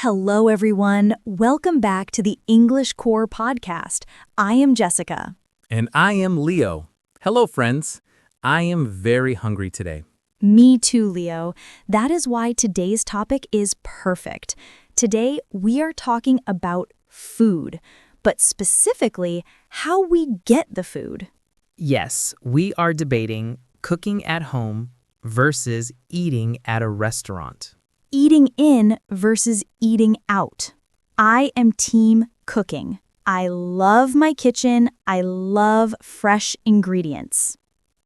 Hello, everyone. Welcome back to the English Core podcast. I am Jessica. And I am Leo. Hello, friends. I am very hungry today. Me too, Leo. That is why today's topic is perfect. Today, we are talking about food, but specifically how we get the food. Yes, we are debating cooking at home versus eating at a restaurant. Eating in versus eating out. I am team cooking. I love my kitchen. I love fresh ingredients.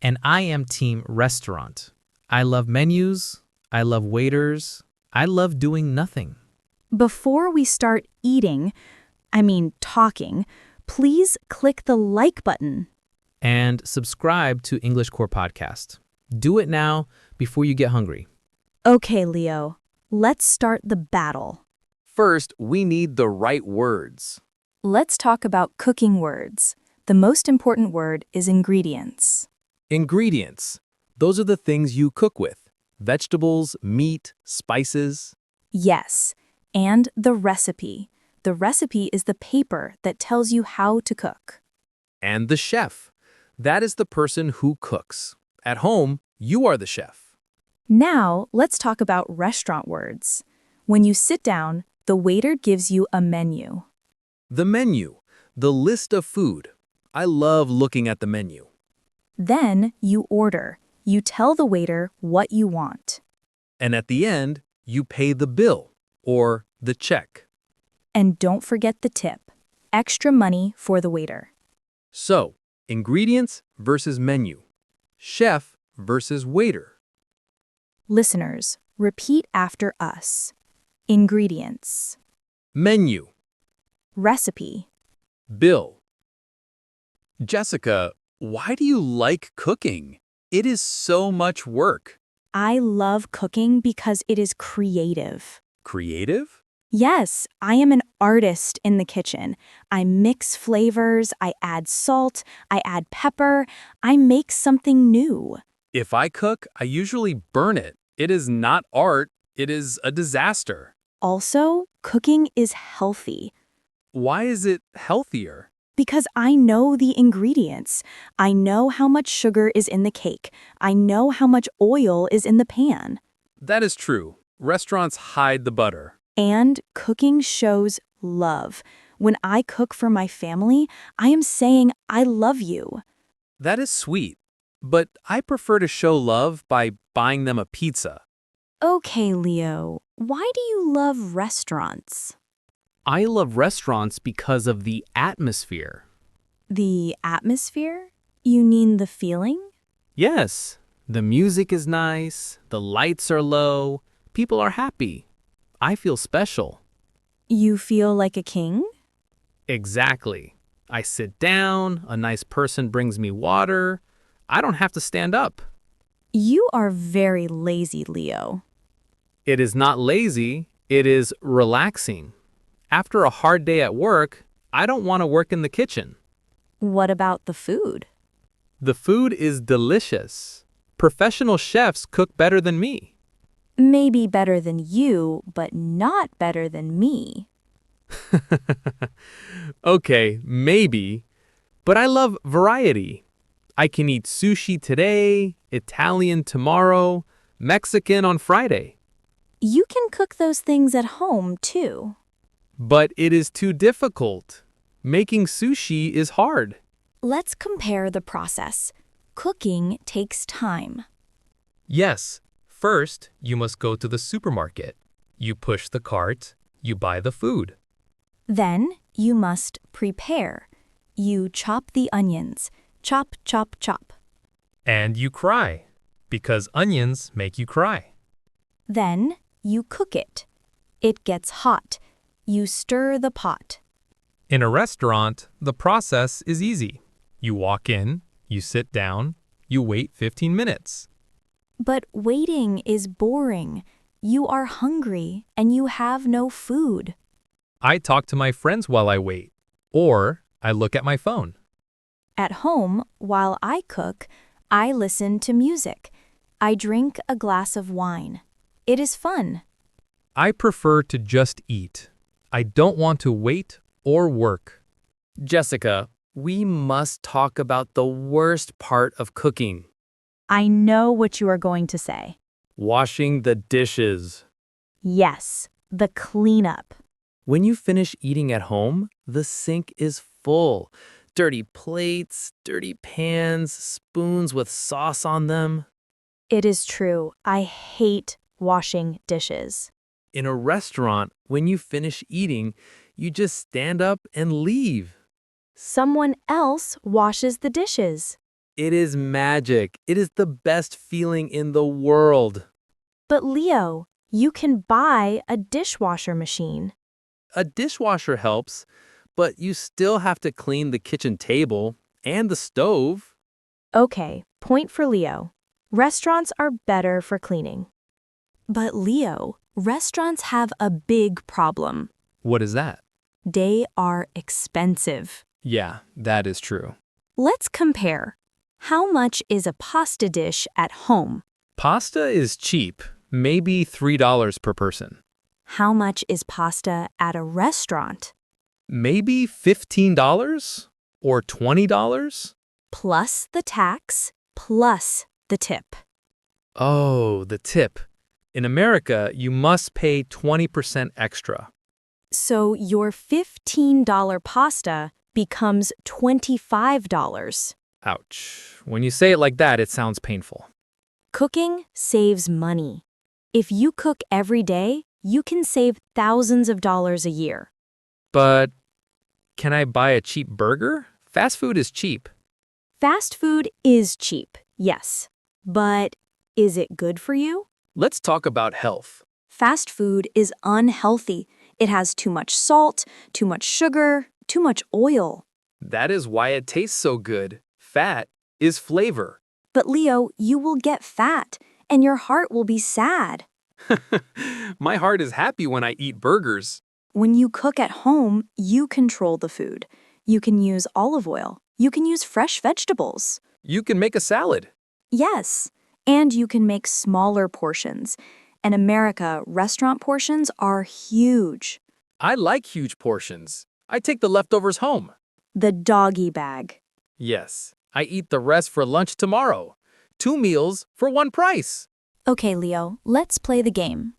And I am team restaurant. I love menus. I love waiters. I love doing nothing. Before we start talking, please click the like button. And subscribe to English Core Podcast. Do it now before you get hungry. Okay, Leo, let's start the battle. First, we need the right words. Let's talk about cooking words. The most important word is ingredients. Ingredients. Those are the things you cook with. Vegetables, meat, spices. Yes, and the recipe. The recipe is the paper that tells you how to cook. And the chef. That is the person who cooks. At home, you are the chef. Now, let's talk about restaurant words. When you sit down, the waiter gives you a menu. The menu. The list of food. I love looking at the menu. Then you order. You tell the waiter what you want. And at the end, you pay the bill or the check. And don't forget the tip. Extra money for the waiter. So, ingredients versus menu. Chef versus waiter. Listeners, repeat after us. Ingredients. Menu. Recipe. Bill. Jessica, why do you like cooking? It is so much work. I love cooking because it is creative. Creative? Yes, I am an artist in the kitchen. I mix flavors, I add salt, I add pepper, I make something new. If I cook, I usually burn it. It is not art, it is a disaster. Also, cooking is healthy Why is it healthier? because I know the ingredients. I know how much sugar is in the cake. I know how much oil is in the pan. That is true. Restaurants hide the butter. And cooking shows love. When I cook for my family, I am saying I love you. That is sweet. But I prefer to show love by buying them a pizza. Okay, Leo, why do you love restaurants? I love restaurants because of the atmosphere. The atmosphere? You mean the feeling? Yes, the music is nice, the lights are low, people are happy. I feel special. You feel like a king? Exactly. I sit down, a nice person brings me water. I don't have to stand up. You are very lazy, Leo. It is not lazy, it is relaxing. After a hard day at work, I don't want to work in the kitchen. What about the food? The food is delicious. Professional chefs cook better than me. Maybe better than you, but not better than me. Okay, maybe. But I love variety. I can eat sushi today, Italian tomorrow, Mexican on Friday. You can cook those things at home, too. But it is too difficult. Making sushi is hard. Let's compare the process. Cooking takes time. Yes. First, you must go to the supermarket. You push the cart, you buy the food. Then you must prepare. You chop the onions. Chop, chop, chop. And you cry, because onions make you cry. Then you cook it. It gets hot. You stir the pot. In a restaurant, the process is easy. You walk in, you sit down, you wait 15 minutes. But waiting is boring. You are hungry and you have no food. I talk to my friends while I wait, or I look at my phone. At home, while I cook, I listen to music. I drink a glass of wine. It is fun. I prefer to just eat. I don't want to wait or work. Jessica, we must talk about the worst part of cooking. I know what you are going to say. Washing the dishes. Yes, the cleanup. When you finish eating at home, the sink is full. Dirty plates, dirty pans, spoons with sauce on them. It is true. I hate washing dishes. In a restaurant, when you finish eating, you just stand up and leave. Someone else washes the dishes. It is magic. It is the best feeling in the world. But Leo, you can buy a dishwasher machine. A dishwasher helps, but you still have to clean the kitchen table and the stove. Okay, point for Leo. Restaurants are better for cleaning. But Leo, restaurants have a big problem. What is that? They are expensive. Yeah, that is true. Let's compare. How much is a pasta dish at home? Pasta is cheap, maybe $3 per person. How much is pasta at a restaurant? Maybe $15 or $20? Plus the tax, plus the tip. Oh, the tip. In America, you must pay 20% extra. So your $15 pasta becomes $25. Ouch. When you say it like that, it sounds painful. Cooking saves money. If you cook every day, you can save thousands of dollars a year. But can I buy a cheap burger? Fast food is cheap. Fast food is cheap, yes. But is it good for you? Let's talk about health. Fast food is unhealthy. It has too much salt, too much sugar, too much oil. That is why it tastes so good. Fat is flavor. But Leo, you will get fat, and your heart will be sad. My heart is happy when I eat burgers. When you cook at home, you control the food. You can use olive oil. You can use fresh vegetables. You can make a salad. Yes, and you can make smaller portions. In America, restaurant portions are huge. I like huge portions. I take the leftovers home. The doggy bag. Yes, I eat the rest for lunch tomorrow. 2 meals for one price. Okay, Leo, let's play the game.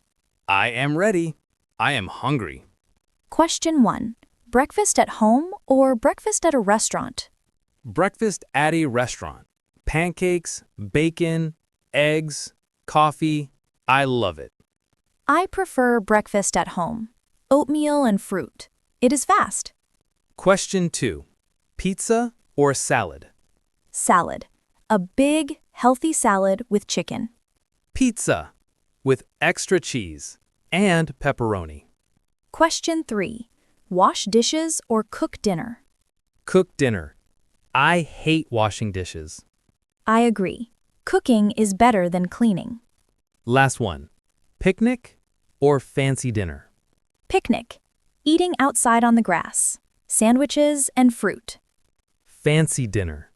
I am ready. I am hungry. Question 1. Breakfast at home or breakfast at a restaurant? Breakfast at a restaurant. Pancakes, bacon, eggs, coffee. I love it. I prefer breakfast at home. Oatmeal and fruit. It is fast. Question 2. Pizza or salad? Salad. A big, healthy salad with chicken. Pizza with extra cheese and pepperoni. Question 3. Wash dishes or cook dinner? Cook dinner. I hate washing dishes. I agree. Cooking is better than cleaning. Last one. Picnic or fancy dinner? Picnic. Eating outside on the grass. Sandwiches and fruit. Fancy dinner.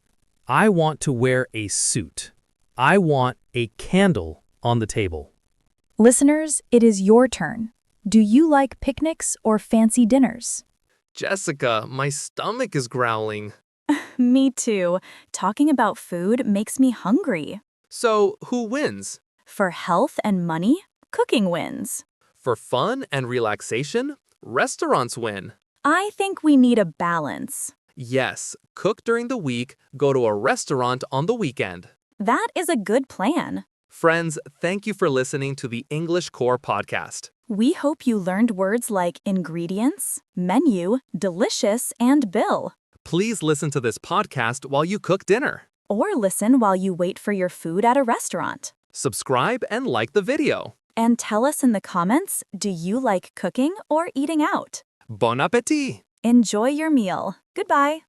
I want to wear a suit. I want a candle on the table. Listeners, it is your turn. Do you like picnics or fancy dinners? Jessica, my stomach is growling. Me too. Talking about food makes me hungry. So, who wins? For health and money, cooking wins. For fun and relaxation, restaurants win. I think we need a balance. Yes, cook during the week, go to a restaurant on the weekend. That is a good plan. Friends, thank you for listening to the English Core podcast. We hope you learned words like ingredients, menu, delicious, and bill. Please listen to this podcast while you cook dinner. Or listen while you wait for your food at a restaurant. Subscribe and like the video. And tell us in the comments, do you like cooking or eating out? Bon appétit! Enjoy your meal. Goodbye.